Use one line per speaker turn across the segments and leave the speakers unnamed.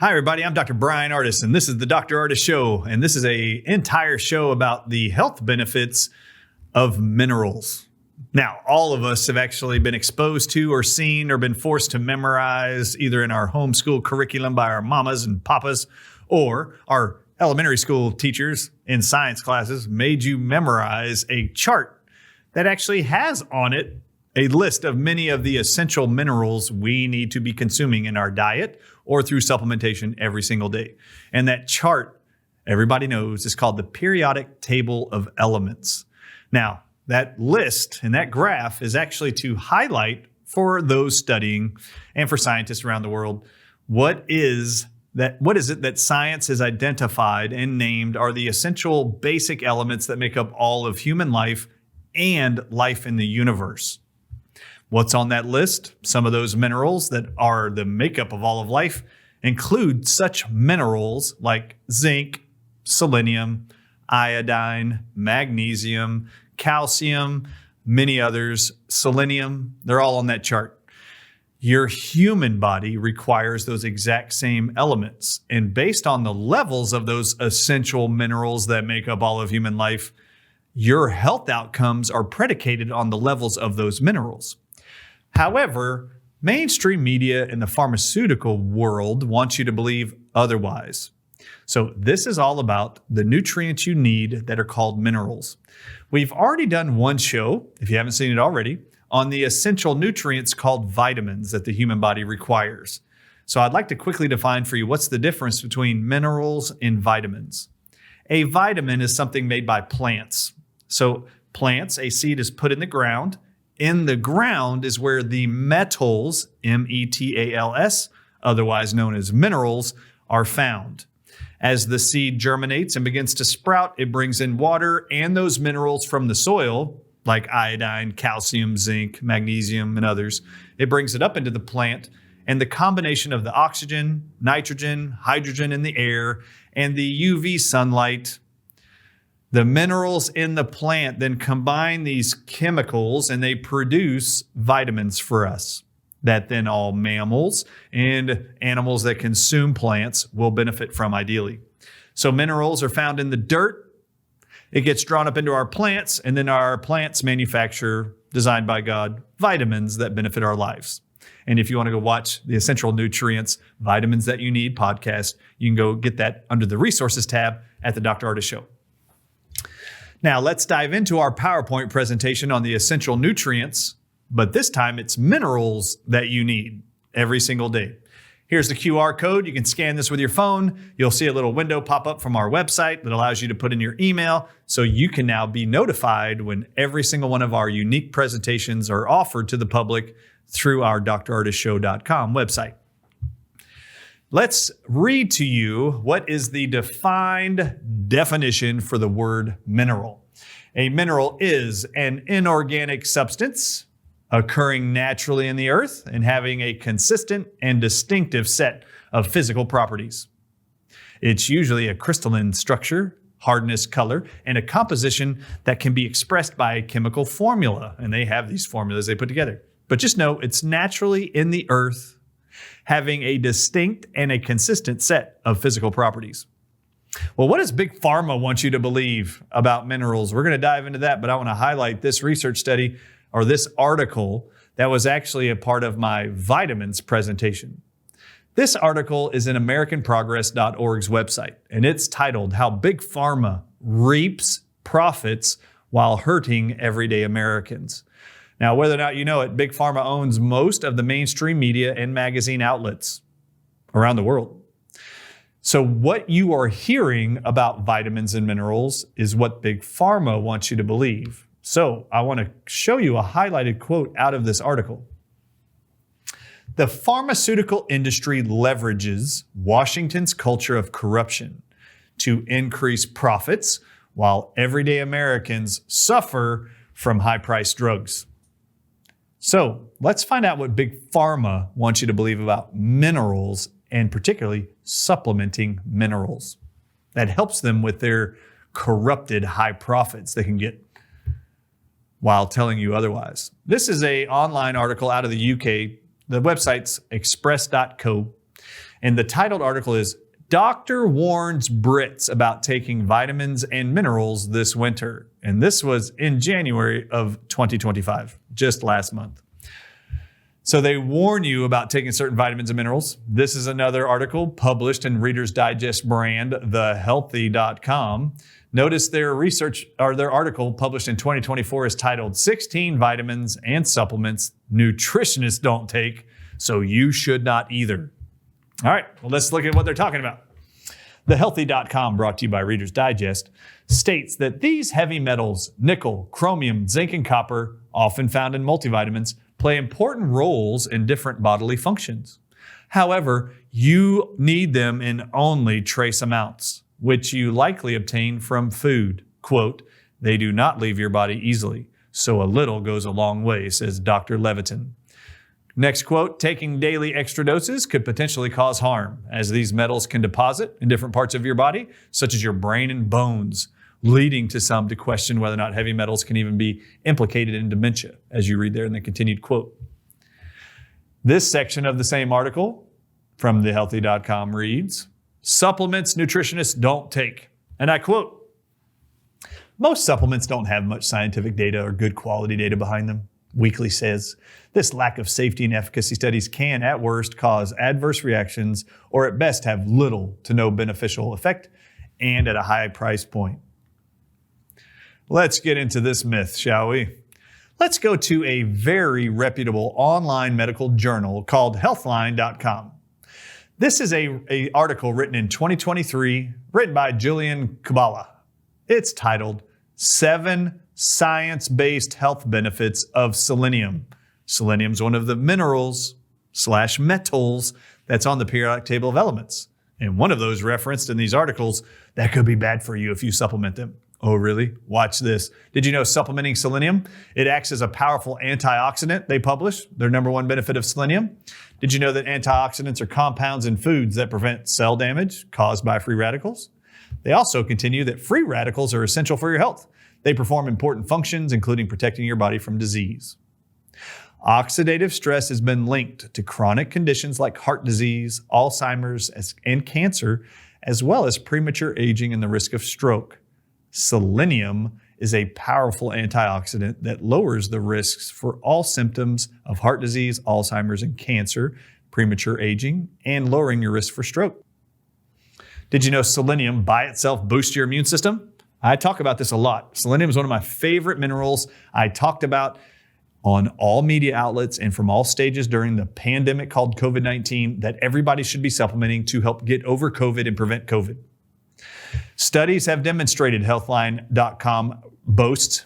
Hi, everybody. I'm Dr. Brian Ardis, and this is the Dr. Ardis Show. And this is an entire show about the health benefits of minerals. Now, all of us have actually been exposed to or seen or been forced to memorize either in our homeschool curriculum by our mamas and papas or our elementary school teachers in science classes made you memorize a chart that actually has on it a list of many of the essential minerals we need to be consuming in our diet or through supplementation every single day. And that chart, everybody knows, is called the periodic table of elements. Now, that list and that graph is actually to highlight for those studying and for scientists around the world, what is it that science has identified and named are the essential basic elements that make up all of human life and life in the universe. What's on that list? Some of those minerals that are the makeup of all of life include such minerals like zinc, selenium, iodine, magnesium, calcium, many others, selenium. They're all on that chart. Your human body requires those exact same elements. And based on the levels of those essential minerals that make up all of human life, your health outcomes are predicated on the levels of those minerals. However, mainstream media and the pharmaceutical world wants you to believe otherwise. So this is all about the nutrients you need that are called minerals. We've already done one show, if you haven't seen it already, on the essential nutrients called vitamins that the human body requires. So I'd like to quickly define for you what's the difference between minerals and vitamins. A vitamin is something made by plants. So plants, a seed is put in the ground. In the ground is where the metals, metals, otherwise known as minerals, are found. As the seed germinates and begins to sprout, it brings in water and those minerals from the soil, like iodine, calcium, zinc, magnesium, and others. It brings it up into the plant, and the combination of the oxygen, nitrogen, hydrogen in the air, and the UV sunlight, the minerals in the plant then combine these chemicals and they produce vitamins for us that then all mammals and animals that consume plants will benefit from ideally. So minerals are found in the dirt. It gets drawn up into our plants, and then our plants manufacture, designed by God, vitamins that benefit our lives. And if you want to go watch the Essential Nutrients, Vitamins That You Need podcast, you can go get that under the resources tab at the Dr. Ardis Show. Now, let's dive into our PowerPoint presentation on the essential nutrients, but this time it's minerals that you need every single day. Here's the QR code. You can scan this with your phone. You'll see a little window pop up from our website that allows you to put in your email, so you can now be notified when every single one of our unique presentations are offered to the public through our drardisnishow.com website. Let's read to you what is the defined definition for the word mineral. A mineral is an inorganic substance occurring naturally in the earth and having a consistent and distinctive set of physical properties. It's usually a crystalline structure, hardness, color, and a composition that can be expressed by a chemical formula. And they have these formulas they put together. But just know it's naturally in the earth, having a distinct and a consistent set of physical properties. Well, what does Big Pharma want you to believe about minerals? We're going to dive into that, but I want to highlight this research study or this article that was actually a part of my vitamins presentation. This article is in AmericanProgress.org's website, and it's titled How Big Pharma Reaps Profits While Hurting Everyday Americans. Now, whether or not you know it, Big Pharma owns most of the mainstream media and magazine outlets around the world. So what you are hearing about vitamins and minerals is what Big Pharma wants you to believe. So I want to show you a highlighted quote out of this article. The pharmaceutical industry leverages Washington's culture of corruption to increase profits while everyday Americans suffer from high-priced drugs. So let's find out what Big Pharma wants you to believe about minerals, and particularly supplementing minerals. That helps them with their corrupted high profits they can get while telling you otherwise. This is an online article out of the UK. The website's express.co. And the titled article is Doctor Warns Brits About Taking Vitamins and Minerals This Winter. And this was in January of 2025, just last month. So they warn you about taking certain vitamins and minerals. This is another article published in Reader's Digest brand, thehealthy.com. Notice their research or their article published in 2024 is titled 16 Vitamins and Supplements Nutritionists Don't Take, So You Should Not Either. All right, well, let's look at what they're talking about. Thehealthy.com, brought to you by Reader's Digest, states that these heavy metals, nickel, chromium, zinc, and copper, often found in multivitamins, play important roles in different bodily functions. However, you need them in only trace amounts, which you likely obtain from food. Quote, they do not leave your body easily, so a little goes a long way, says Dr. Levitin. Next quote, taking daily extra doses could potentially cause harm, as these metals can deposit in different parts of your body, such as your brain and bones, leading to some to question whether or not heavy metals can even be implicated in dementia, as you read there in the continued quote. This section of the same article from thehealthy.com reads, supplements nutritionists don't take. And I quote, most supplements don't have much scientific data or good quality data behind them. Weekly says, this lack of safety and efficacy studies can, at worst, cause adverse reactions or at best have little to no beneficial effect and at a high price point. Let's get into this myth, shall we? Let's go to a very reputable online medical journal called healthline.com. This is a article written in 2023, written by Julian Kabbalah. It's titled 7 Science-Based Health Benefits of Selenium. Selenium is one of the minerals/metals that's on the periodic table of elements. And one of those referenced in these articles that could be bad for you if you supplement them. Oh, really? Watch this. Did you know supplementing selenium, it acts as a powerful antioxidant, they publish, their number one benefit of selenium. Did you know that antioxidants are compounds in foods that prevent cell damage caused by free radicals? They also continue that free radicals are essential for your health. They perform important functions, including protecting your body from disease. Oxidative stress has been linked to chronic conditions like heart disease, Alzheimer's, and cancer, as well as premature aging and the risk of stroke. Selenium is a powerful antioxidant that lowers the risks for all symptoms of heart disease, Alzheimer's, and cancer, premature aging, and lowering your risk for stroke. Did you know selenium by itself boosts your immune system? I talk about this a lot. Selenium is one of my favorite minerals. I talked about on all media outlets and from all stages during the pandemic called COVID-19 that everybody should be supplementing to help get over COVID and prevent COVID. Studies have demonstrated, Healthline.com boasts,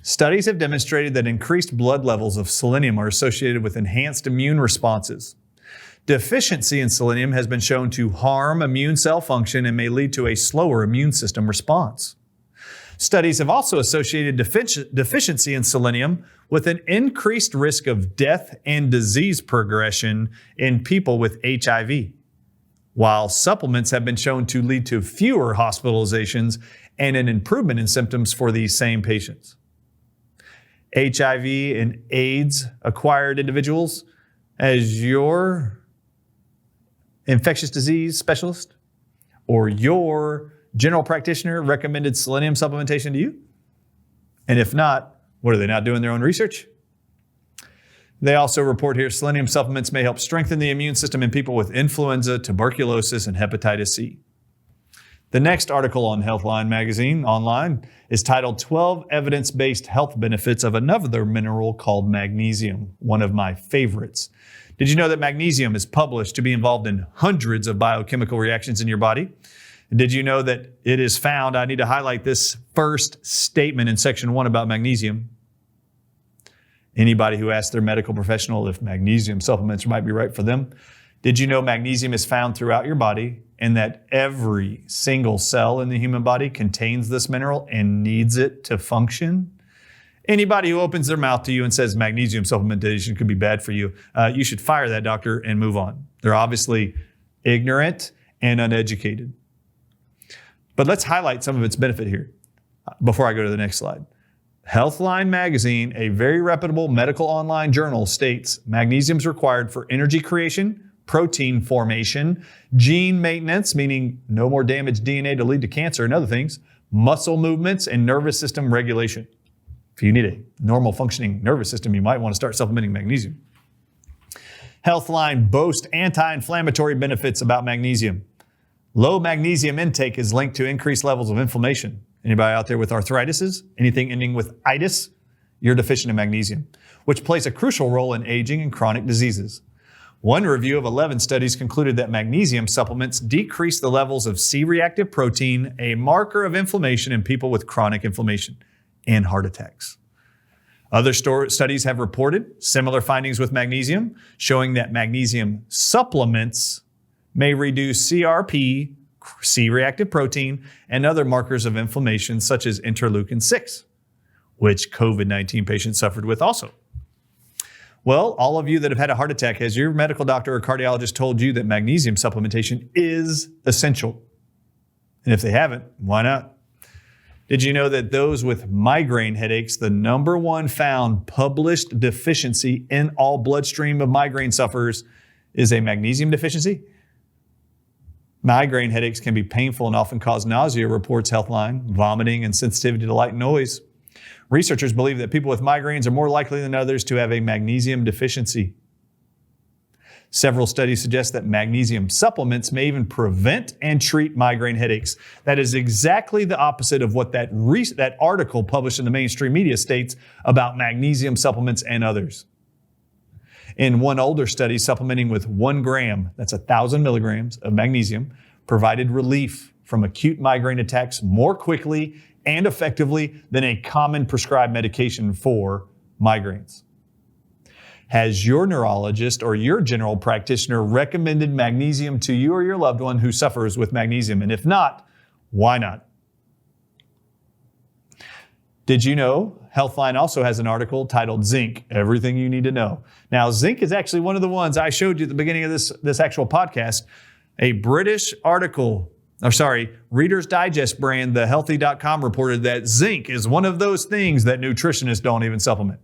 studies have demonstrated that increased blood levels of selenium are associated with enhanced immune responses. Deficiency in selenium has been shown to harm immune cell function and may lead to a slower immune system response. Studies have also associated deficiency in selenium with an increased risk of death and disease progression in people with HIV, while supplements have been shown to lead to fewer hospitalizations and an improvement in symptoms for these same patients. HIV and AIDS acquired individuals, as your infectious disease specialist or your general practitioner recommended selenium supplementation to you? And if not, what, are they not doing their own research? They also report here selenium supplements may help strengthen the immune system in people with influenza, tuberculosis, and hepatitis C. The next article on Healthline magazine online is titled 12 Evidence-Based Health Benefits of Another Mineral Called Magnesium, one of my favorites. Did you know that magnesium is published to be involved in hundreds of biochemical reactions in your body? Did you know that it is found, I need to highlight this first statement in section 1 about magnesium. Anybody who asks their medical professional if magnesium supplements might be right for them. Did you know magnesium is found throughout your body and that every single cell in the human body contains this mineral and needs it to function? Anybody who opens their mouth to you and says magnesium supplementation could be bad for you, you should fire that doctor and move on. They're obviously ignorant and uneducated. But let's highlight some of its benefit here before I go to the next slide. Healthline magazine, a very reputable medical online journal, states magnesium is required for energy creation, protein formation, gene maintenance, meaning no more damaged DNA to lead to cancer and other things, muscle movements, and nervous system regulation. If you need a normal functioning nervous system, you might want to start supplementing magnesium. Healthline boasts anti-inflammatory benefits about magnesium. Low magnesium intake is linked to increased levels of inflammation. Anybody out there with arthritis, anything ending with itis, you're deficient in magnesium, which plays a crucial role in aging and chronic diseases. One review of 11 studies concluded that magnesium supplements decrease the levels of C-reactive protein, a marker of inflammation in people with chronic inflammation and heart attacks. Other studies have reported similar findings with magnesium, showing that magnesium supplements may reduce CRP, C-reactive protein, and other markers of inflammation such as interleukin-6, which COVID-19 patients suffered with also. Well, all of you that have had a heart attack, has your medical doctor or cardiologist told you that magnesium supplementation is essential? And if they haven't, why not? Did you know that those with migraine headaches, the number one found published deficiency in all bloodstream of migraine sufferers is a magnesium deficiency? Migraine headaches can be painful and often cause nausea, reports Healthline, vomiting, and sensitivity to light and noise. Researchers believe that people with migraines are more likely than others to have a magnesium deficiency. Several studies suggest that magnesium supplements may even prevent and treat migraine headaches. That is exactly the opposite of what that article published in the mainstream media states about magnesium supplements and others. In one older study, supplementing with 1 gram, that's 1,000 milligrams of magnesium, provided relief from acute migraine attacks more quickly and effectively than a common prescribed medication for migraines. Has your neurologist or your general practitioner recommended magnesium to you or your loved one who suffers with magnesium? And if not, why not? Did you know Healthline also has an article titled Zinc, Everything You Need to Know. Now, zinc is actually one of the ones I showed you at the beginning of this actual podcast. A British article, Reader's Digest brand, the healthy.com reported that zinc is one of those things that nutritionists don't even supplement.